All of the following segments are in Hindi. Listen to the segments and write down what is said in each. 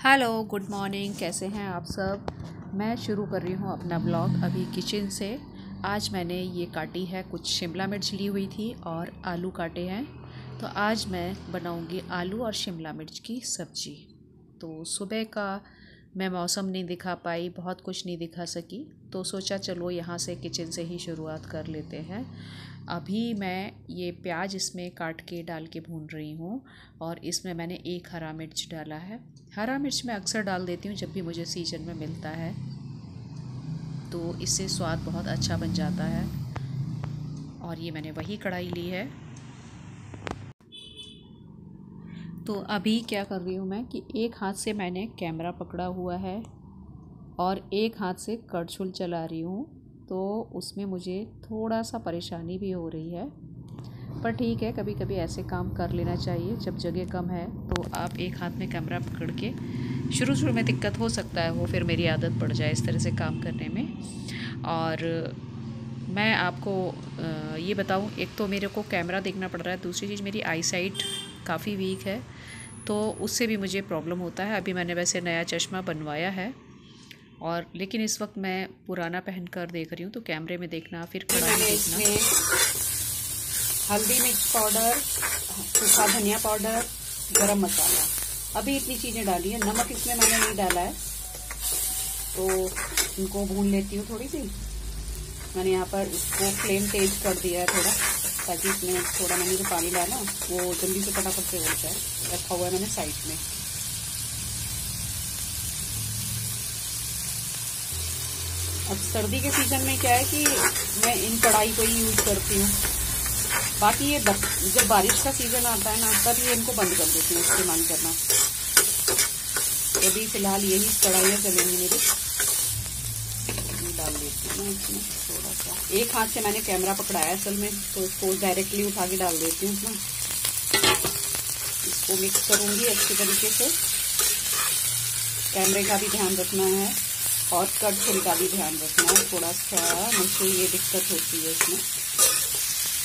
Hello, good morning. कैसे हैं आप सब। मैं शुरू कर रही हूँ अपना ब्लॉग अभी किचन से। आज मैंने ये काटी है, कुछ शिमला मिर्च ली हुई थी और आलू काटे हैं। तो आज मैं बनाऊँगी आलू और शिमला मिर्च की सब्ज़ी। तो सुबह का मैं मौसम नहीं दिखा पाई, बहुत कुछ नहीं दिखा सकी, तो सोचा चलो यहाँ से किचन से ही शुरुआत कर लेते हैं। अभी मैं ये प्याज इसमें काट के डाल के भून रही हूँ और इसमें मैंने एक हरा मिर्च डाला है। हरा मिर्च मैं अक्सर डाल देती हूँ जब भी मुझे सीजन में मिलता है, तो इससे स्वाद बहुत अच्छा बन जाता है। और ये मैंने वही कढ़ाई ली है। तो अभी क्या कर रही हूँ मैं कि एक हाथ से मैंने कैमरा पकड़ा हुआ है और एक हाथ से करछुल चला रही हूँ, तो उसमें मुझे थोड़ा सा परेशानी भी हो रही है, पर ठीक है, कभी कभी ऐसे काम कर लेना चाहिए। जब जगह कम है तो आप एक हाथ में कैमरा पकड़ के, शुरू में दिक्कत हो सकता है, वो फिर मेरी आदत पड़ जाए इस तरह से काम करने में। और मैं आपको ये बताऊं, एक तो मेरे को कैमरा देखना पड़ रहा है, दूसरी चीज़ मेरी आई साइट काफ़ी वीक है, तो उससे भी मुझे प्रॉब्लम होता है। अभी मैंने वैसे नया चश्मा बनवाया है, और लेकिन इस वक्त मैं पुराना पहन कर देख रही हूँ, तो कैमरे में देखना फिर कढ़ाई में देखना। हल्दी मिर्च पाउडर, सूखा धनिया पाउडर, गरम मसाला, अभी इतनी चीज़ें डाली है। नमक इसमें मैंने नहीं डाला है, तो इनको भून लेती हूँ थोड़ी सी। मैंने यहाँ पर इसको फ्लेम तेज कर दिया है थोड़ा, ताकि इसमें थोड़ा मैंने जो पानी डाला वो जल्दी से फटाफट से हो जाए। रखा हुआ है मैंने साइड में। अब सर्दी के सीजन में क्या है कि मैं इन कढ़ाई को ही यूज करती हूँ। बाकी ये जब बारिश का सीजन आता है ना, तब ये इनको बंद कर देती हूँ इस्तेमाल करना। तो अभी फिलहाल यही कढ़ाइयाँ चलेंगी मेरी। डाल देती हूँ इसमें थोड़ा सा। एक हाथ से मैंने कैमरा पकड़ाया असल में, तो इसको डायरेक्टली उठा के डाल देती हूँ इसमें। इसको मिक्स करूँगी अच्छी तरीके से। कैमरे का भी ध्यान रखना है और करछुल का भी ध्यान रखना है। थोड़ा सा मुझे ये दिक्कत होती है इसमें,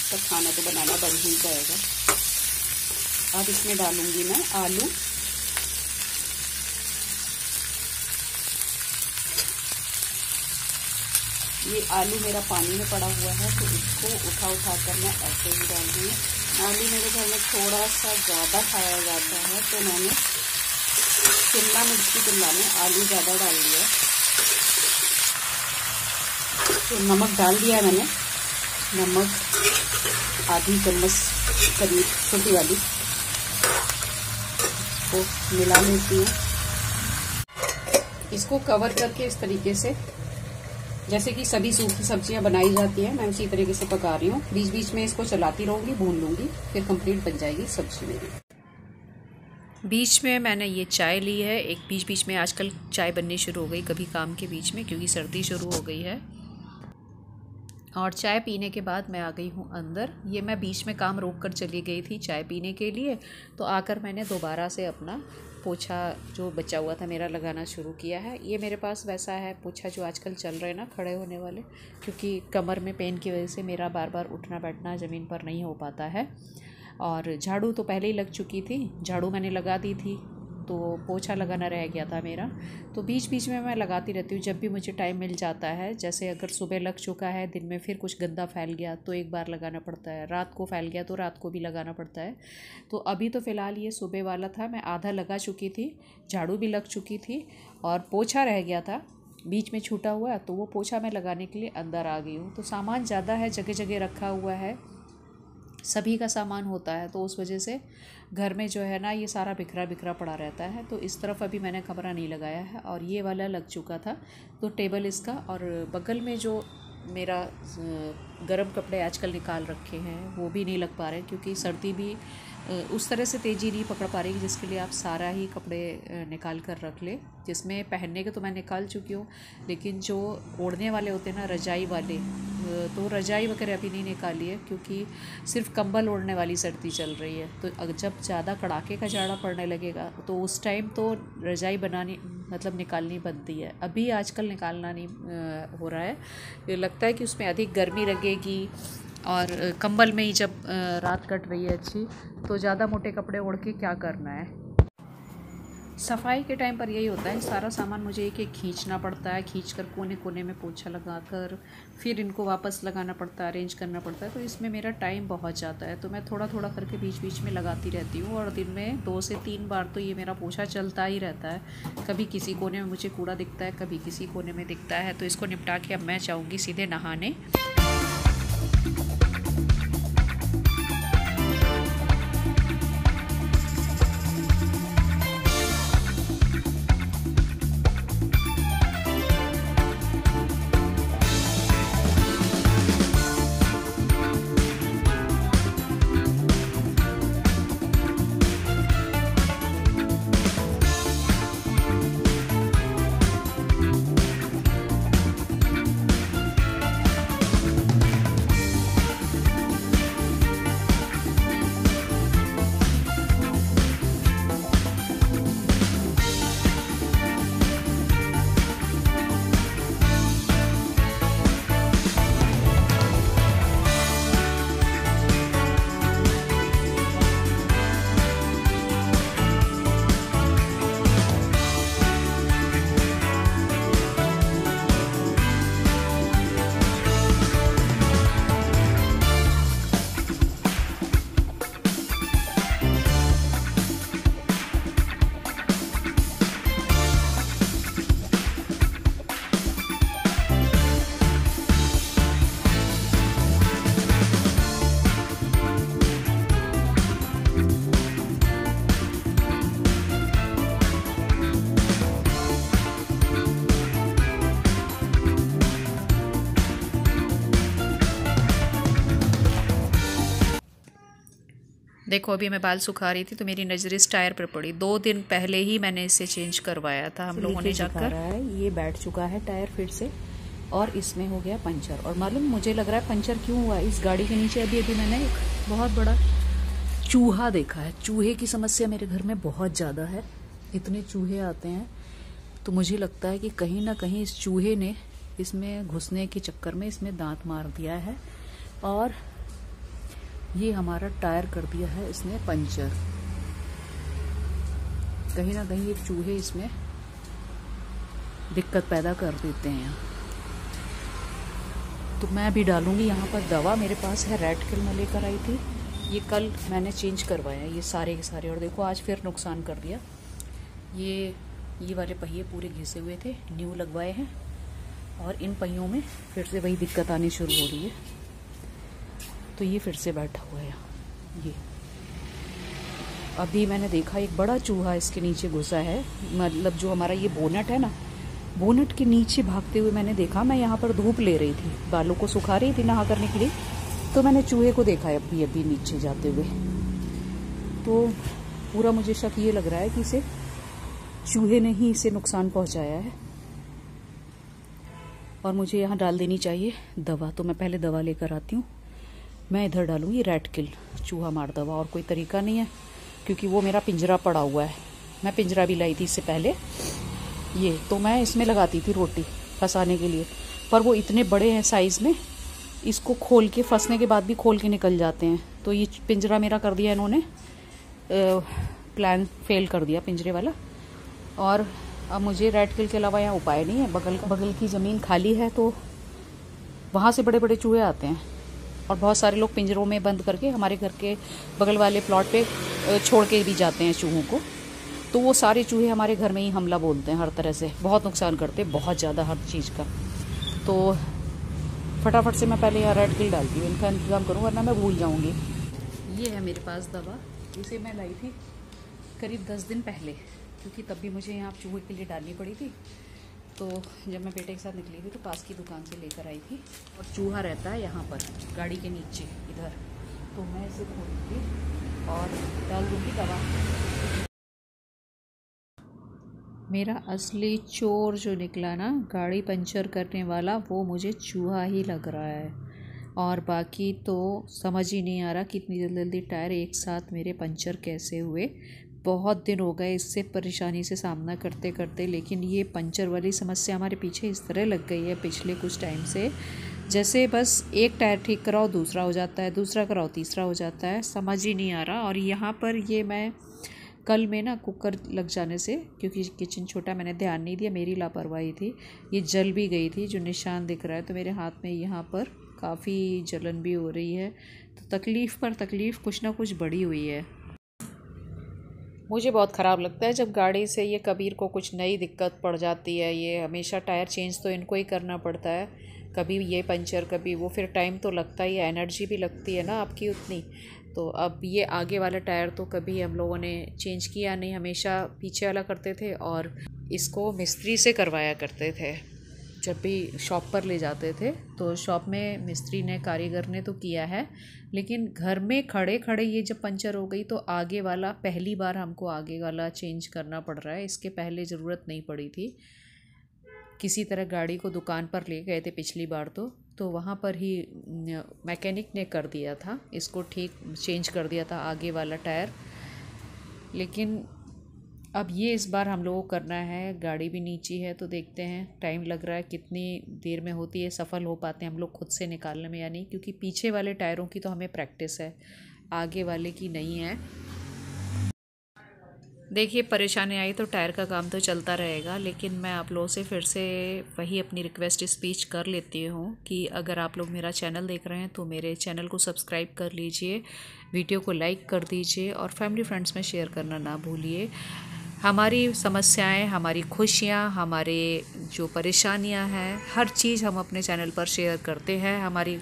तो खाना तो बनाना बन ही जाएगा। अब इसमें डालूंगी मैं आलू। ये आलू मेरा पानी में पड़ा हुआ है, तो इसको उठा कर मैं ऐसे ही डाल दूँगी। आलू मेरे घर में थोड़ा सा ज़्यादा खाया जाता है, तो मैंने शिमला मिर्च की तुलना में आलू ज़्यादा डाल दिया। तो नमक डाल दिया मैंने, नमक आधी चम्मच करीब, छोटी वाली। को मिला लेती हूँ। इसको कवर करके इस तरीके से, जैसे कि सभी सूखी सब्जियां बनाई जाती है, मैं उसी तरीके से पका रही हूँ। बीच बीच में इसको चलाती रहूंगी, भून लूंगी, फिर कंप्लीट बन जाएगी सब्जी मेरी। बीच में मैंने ये चाय ली है। एक बीच बीच में आजकल चाय बननी शुरू हो गई, कभी काम के बीच में, क्योंकि सर्दी शुरू हो गई है। और चाय पीने के बाद मैं आ गई हूँ अंदर। ये मैं बीच में काम रोक कर चली गई थी चाय पीने के लिए, तो आकर मैंने दोबारा से अपना पोछा जो बचा हुआ था मेरा लगाना शुरू किया है। ये मेरे पास वैसा है पोछा जो आजकल चल रहे हैं ना, खड़े होने वाले, क्योंकि कमर में पेन की वजह से मेरा बार बार उठना बैठना ज़मीन पर नहीं हो पाता है। और झाड़ू तो पहले ही लग चुकी थी, झाड़ू मैंने लगा दी थी, तो पोछा लगाना रह गया था मेरा। तो बीच बीच में मैं लगाती रहती हूँ जब भी मुझे टाइम मिल जाता है। जैसे अगर सुबह लग चुका है, दिन में फिर कुछ गंदा फैल गया तो एक बार लगाना पड़ता है, रात को फैल गया तो रात को भी लगाना पड़ता है। तो अभी तो फ़िलहाल ये सुबह वाला था, मैं आधा लगा चुकी थी, झाड़ू भी लग चुकी थी और पोछा रह गया था बीच में छूटा हुआ, तो वो पोछा मैं लगाने के लिए अंदर आ गई हूँ। तो सामान ज़्यादा है, जगह जगह रखा हुआ है, सभी का सामान होता है, तो उस वजह से घर में जो है ना, ये सारा बिखरा बिखरा पड़ा रहता है। तो इस तरफ अभी मैंने कमरा नहीं लगाया है, और ये वाला लग चुका था, तो टेबल इसका। और बगल में जो मेरा गर्म कपड़े आजकल निकाल रखे हैं, वो भी नहीं लग पा रहे, क्योंकि सर्दी भी उस तरह से तेज़ी नहीं पकड़ पा रही जिसके लिए आप सारा ही कपड़े निकाल कर रख ले। जिसमें पहनने के तो मैं निकाल चुकी हूँ, लेकिन जो ओढ़ने वाले होते हैं ना, रजाई वाले, तो रजाई वगैरह अभी नहीं निकाली है, क्योंकि सिर्फ कंबल ओढ़ने वाली सर्दी चल रही है। तो जब ज़्यादा कड़ाके का जाड़ा पड़ने लगेगा, तो उस टाइम तो रजाई बनानी, मतलब निकालनी बनती है। अभी आजकल निकालना नहीं हो रहा है, ये लगता है कि उसमें अधिक गर्मी लगेगी, और कंबल में ही जब रात कट रही है अच्छी, तो ज़्यादा मोटे कपड़े ओढ़ के क्या करना है। सफाई के टाइम पर यही होता है, सारा सामान मुझे एक एक खींचना पड़ता है, खींचकर कोने कोने में पोछा लगाकर फिर इनको वापस लगाना पड़ता है, अरेंज करना पड़ता है। तो इसमें मेरा टाइम बहुत जाता है। तो मैं थोड़ा थोड़ा करके बीच बीच में लगाती रहती हूँ और दिन में 2 से 3 बार तो ये मेरा पोछा चलता ही रहता है। कभी किसी कोने में मुझे कूड़ा दिखता है, कभी किसी कोने में दिखता है। तो इसको निपटा के अब मैं जाऊँगी सीधे नहाने। देखो अभी मैं बाल सुखा रही थी तो मेरी नज़र इस टायर पर पड़ी। 2 दिन पहले ही मैंने इसे चेंज करवाया था हम लोगों ने जाकर। ये बैठ चुका है टायर फिर से और इसमें हो गया पंचर। और मालूम मुझे लग रहा है पंचर क्यों हुआ, इस गाड़ी के नीचे अभी अभी मैंने एक बहुत बड़ा चूहा देखा है। चूहे की समस्या मेरे घर में बहुत ज़्यादा है, इतने चूहे आते हैं। तो मुझे लगता है कि कहीं ना कहीं इस चूहे ने इसमें घुसने के चक्कर में इसमें दांत मार दिया है और ये हमारा टायर कर दिया है इसने पंचर। कहीं ना कहीं ये चूहे इसमें दिक्कत पैदा कर देते हैं। तो मैं भी डालूंगी यहाँ पर दवा, मेरे पास है रेड किल, मैं लेकर आई थी। ये कल मैंने चेंज करवाया ये सारे के सारे। और देखो आज फिर नुकसान कर दिया। ये वाले पहिए पूरे घिसे हुए थे, न्यू लगवाए हैं और इन पहियों में फिर से वही दिक्कत आनी शुरू हो रही है। तो ये फिर से बैठा हुआ है। ये अभी मैंने देखा एक बड़ा चूहा इसके नीचे घुसा है, मतलब जो हमारा ये बोनट है ना, बोनट के नीचे भागते हुए मैंने देखा। मैं यहाँ पर धूप ले रही थी, बालों को सुखा रही थी नहा करने के लिए, तो मैंने चूहे को देखा है अभी नीचे जाते हुए। तो पूरा मुझे शक ये लग रहा है कि इसे चूहे ने ही इसे नुकसान पहुंचाया है और मुझे यहाँ डाल देनी चाहिए दवा। तो मैं पहले दवा लेकर आती हूँ। मैं इधर डालूंगी रेड किल चूहा मार दवा, और कोई तरीका नहीं है क्योंकि वो मेरा पिंजरा पड़ा हुआ है। मैं पिंजरा भी लाई थी इससे पहले, ये तो मैं इसमें लगाती थी रोटी फंसाने के लिए, पर वो इतने बड़े हैं साइज़ में, इसको खोल के फंसने के बाद भी खोल के निकल जाते हैं। तो ये पिंजरा मेरा कर दिया इन्होंने, प्लान फेल कर दिया पिंजरे वाला। और अब मुझे रेड किल के अलावा यहाँ उपाय नहीं है। बगल की ज़मीन खाली है तो वहाँ से बड़े बड़े चूहे आते हैं और बहुत सारे लोग पिंजरों में बंद करके हमारे घर के बगल वाले प्लॉट पे छोड़ के भी जाते हैं चूहों को। तो वो सारे चूहे हमारे घर में ही हमला बोलते हैं, हर तरह से बहुत नुकसान करते हैं, बहुत ज़्यादा हर चीज़ का। तो फटाफट से मैं पहले यहाँ रेड किल डालती हूँ, इनका इंतज़ाम करूँ वरना मैं भूल जाऊँगी। ये है मेरे पास दवा, इसे मैं लाई थी करीब 10 दिन पहले, क्योंकि तब भी मुझे यहाँ चूहे के लिए डालनी पड़ी थी। तो जब मैं बेटे के साथ निकली थी तो पास की दुकान से लेकर आई थी। और चूहा रहता है यहाँ पर गाड़ी के नीचे इधर, तो मैं इसे खोलूँगी और डाल दूँगी दवा। मेरा असली चोर जो निकला ना, गाड़ी पंचर करने वाला, वो मुझे चूहा ही लग रहा है। और बाकी तो समझ ही नहीं आ रहा कितनी जल्दी टायर एक साथ मेरे पंचर कैसे हुए। बहुत दिन हो गए इससे परेशानी से सामना करते करते, लेकिन ये पंचर वाली समस्या हमारे पीछे इस तरह लग गई है पिछले कुछ टाइम से, जैसे बस एक टायर ठीक कराओ दूसरा हो जाता है, दूसरा कराओ तीसरा हो जाता है, समझ ही नहीं आ रहा। और यहाँ पर ये मैं कल में ना कुकर लग जाने से, क्योंकि किचन छोटा मैंने ध्यान नहीं दिया, मेरी लापरवाही थी, ये जल भी गई थी। जो निशान दिख रहा है तो मेरे हाथ में यहाँ पर काफ़ी जलन भी हो रही है। तो तकलीफ़ पर तकलीफ़ कुछ ना कुछ बढ़ी हुई है। मुझे बहुत ख़राब लगता है जब गाड़ी से ये कबीर को कुछ नई दिक्कत पड़ जाती है। ये हमेशा टायर चेंज तो इनको ही करना पड़ता है, कभी ये पंचर कभी वो, फिर टाइम तो लगता ही है, एनर्जी भी लगती है ना आपकी उतनी। तो अब ये आगे वाला टायर तो कभी हम लोगों ने चेंज किया नहीं, हमेशा पीछे वाला करते थे और इसको मिस्त्री से करवाया करते थे। जब भी शॉप पर ले जाते थे तो शॉप में मिस्त्री ने, कारीगर ने तो किया है, लेकिन घर में खड़े खड़े ये जब पंचर हो गई तो आगे वाला पहली बार हमको आगे वाला चेंज करना पड़ रहा है। इसके पहले ज़रूरत नहीं पड़ी थी। किसी तरह गाड़ी को दुकान पर ले गए थे पिछली बार तो वहाँ पर ही मैकेनिक ने कर दिया था, इसको ठीक चेंज कर दिया था आगे वाला टायर। लेकिन अब ये इस बार हम लोगों को करना है। गाड़ी भी नीची है तो देखते हैं, टाइम लग रहा है, कितनी देर में होती है, सफल हो पाते हैं हम लोग खुद से निकालने में या नहीं, क्योंकि पीछे वाले टायरों की तो हमें प्रैक्टिस है, आगे वाले की नहीं है। देखिए परेशानी आई तो टायर का काम तो चलता रहेगा, लेकिन मैं आप लोगों से फिर से वही अपनी रिक्वेस्ट स्पीच कर लेती हूँ कि अगर आप लोग मेरा चैनल देख रहे हैं तो मेरे चैनल को सब्सक्राइब कर लीजिए, वीडियो को लाइक कर दीजिए और फैमिली फ्रेंड्स में शेयर करना ना भूलिए। हमारी समस्याएं, हमारी खुशियां, हमारे जो परेशानियां हैं, हर चीज़ हम अपने चैनल पर शेयर करते हैं। हमारी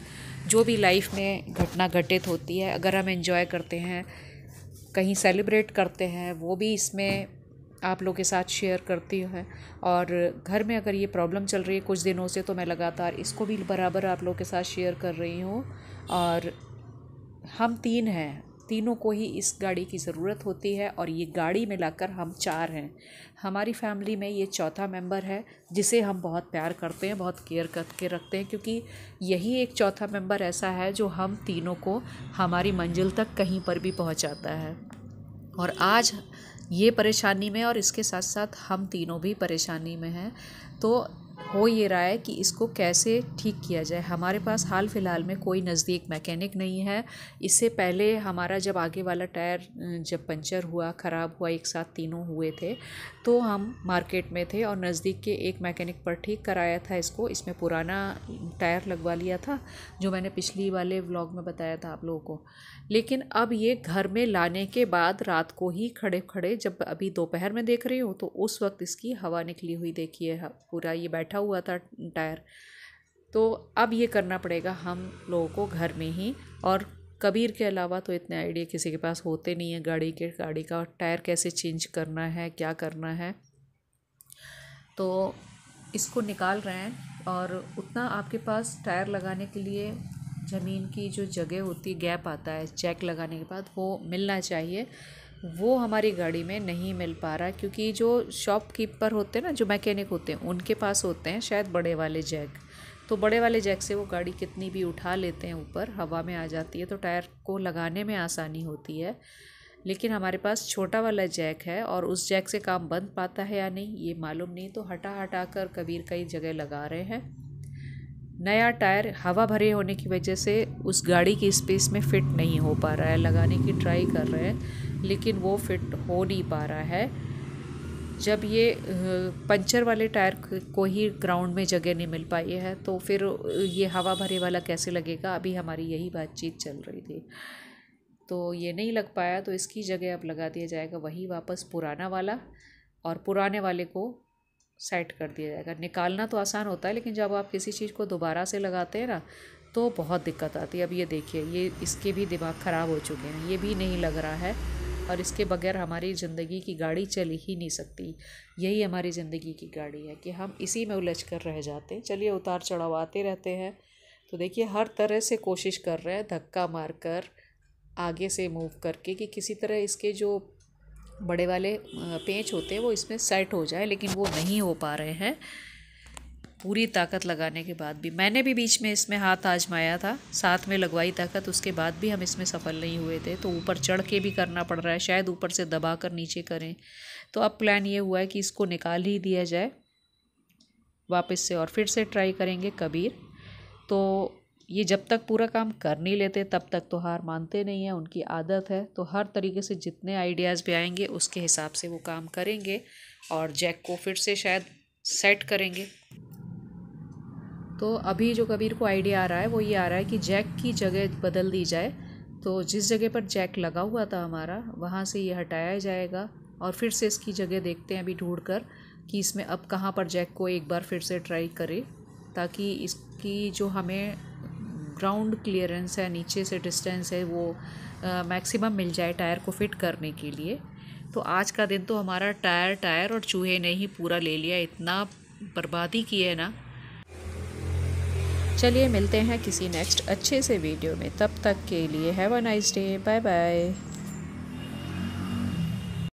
जो भी लाइफ में घटना घटित होती है, अगर हम एंजॉय करते हैं, कहीं सेलिब्रेट करते हैं, वो भी इसमें आप लोग के साथ शेयर करती है। और घर में अगर ये प्रॉब्लम चल रही है कुछ दिनों से तो मैं लगातार इसको भी बराबर आप लोग के साथ शेयर कर रही हूँ। और हम 3 हैं, तीनों को ही इस गाड़ी की ज़रूरत होती है और ये गाड़ी मिलाकर हम 4 हैं। हमारी फैमिली में ये चौथा मेंबर है जिसे हम बहुत प्यार करते हैं, बहुत केयर करके रखते हैं, क्योंकि यही एक चौथा मेंबर ऐसा है जो हम तीनों को हमारी मंजिल तक कहीं पर भी पहुंचाता है। और आज ये परेशानी में और इसके साथ साथ हम तीनों भी परेशानी में हैं। तो हो ये रहा है कि इसको कैसे ठीक किया जाए। हमारे पास हाल फ़िलहाल में कोई नज़दीक मैकेनिक नहीं है। इससे पहले हमारा जब आगे वाला टायर जब पंचर हुआ, ख़राब हुआ, एक साथ तीनों हुए थे, तो हम मार्केट में थे और नज़दीक के एक मैकेनिक पर ठीक कराया था इसको। इसमें पुराना टायर लगवा लिया था, जो मैंने पिछली वाले व्लॉग में बताया था आप लोगों को। लेकिन अब ये घर में लाने के बाद रात को ही खड़े खड़े, जब अभी दोपहर में देख रही हूँ तो उस वक्त इसकी हवा निकली हुई देखिए, पूरा ये बैठा हुआ था टायर। तो अब ये करना पड़ेगा हम लोगों को घर में ही। और कबीर के अलावा तो इतने आइडिया किसी के पास होते नहीं है गाड़ी का टायर कैसे चेंज करना है, क्या करना है। तो इसको निकाल रहे हैं और उतना आपके पास टायर लगाने के लिए ज़मीन की जो जगह होती है, गैप आता है जैक लगाने के बाद, वो मिलना चाहिए। वो हमारी गाड़ी में नहीं मिल पा रहा, क्योंकि जो शॉपकीपर होते हैं ना, जो मैकेनिक होते हैं, उनके पास होते हैं शायद बड़े वाले जैक। तो बड़े वाले जैक से वो गाड़ी कितनी भी उठा लेते हैं, ऊपर हवा में आ जाती है, तो टायर को लगाने में आसानी होती है। लेकिन हमारे पास छोटा वाला जैक है और उस जैक से काम बन पाता है या नहीं ये मालूम नहीं। तो हटा कर कबीर कई जगह लगा रहे हैं। नया टायर हवा भरे होने की वजह से उस गाड़ी की स्पेस में फ़िट नहीं हो पा रहा है। लगाने की ट्राई कर रहे हैं लेकिन वो फिट हो नहीं पा रहा है। जब ये पंचर वाले टायर को ही ग्राउंड में जगह नहीं मिल पाई है तो फिर ये हवा भरे वाला कैसे लगेगा। अभी हमारी यही बातचीत चल रही थी। तो ये नहीं लग पाया तो इसकी जगह अब लगा दिया जाएगा वही वापस पुराना वाला, और पुराने वाले को सेट कर दिया जाएगा। निकालना तो आसान होता है, लेकिन जब आप किसी चीज़ को दोबारा से लगाते हैं ना तो बहुत दिक्कत आती है। अब ये देखिए, ये इसके भी दिमाग ख़राब हो चुके हैं, ये भी नहीं लग रहा है। और इसके बगैर हमारी ज़िंदगी की गाड़ी चल ही नहीं सकती। यही हमारी ज़िंदगी की गाड़ी है कि हम इसी में उलझ कर रह जाते हैं। चलिए, उतार चढ़ाव आते रहते हैं। तो देखिए, हर तरह से कोशिश कर रहे हैं धक्का मार कर, आगे से मूव करके, कि किसी तरह इसके जो बड़े वाले पेंच होते हैं वो इसमें सेट हो जाए, लेकिन वो नहीं हो पा रहे हैं। पूरी ताकत लगाने के बाद भी, मैंने भी बीच में इसमें हाथ आजमाया था, साथ में लगवाई ताकत, उसके बाद भी हम इसमें सफल नहीं हुए थे। तो ऊपर चढ़ के भी करना पड़ रहा है, शायद ऊपर से दबा कर नीचे करें। तो अब प्लान ये हुआ है कि इसको निकाल ही दिया जाए वापस से, और फिर से ट्राई करेंगे कबीर। तो ये जब तक पूरा काम कर नहीं लेते तब तक तो हार मानते नहीं हैं, उनकी आदत है। तो हर तरीके से जितने आइडियाज़ भी आएंगे उसके हिसाब से वो काम करेंगे और जैक को फिर से शायद सेट करेंगे। तो अभी जो कबीर को आइडिया आ रहा है वो ये आ रहा है कि जैक की जगह बदल दी जाए। तो जिस जगह पर जैक लगा हुआ था हमारा, वहाँ से ये हटाया जाएगा और फिर से इसकी जगह देखते हैं अभी ढूंढ कर कि इसमें अब कहाँ पर जैक को एक बार फिर से ट्राई करें, ताकि इसकी जो हमें ग्राउंड क्लियरेंस है, नीचे से डिस्टेंस है, वो मैक्सिमम मिल जाए टायर को फिट करने के लिए। तो आज का दिन तो हमारा टायर और चूहे ने ही पूरा ले लिया, इतना बर्बादी की है ना। चलिए मिलते हैं किसी नेक्स्ट अच्छे से वीडियो में, तब तक के लिए have a nice day, bye bye.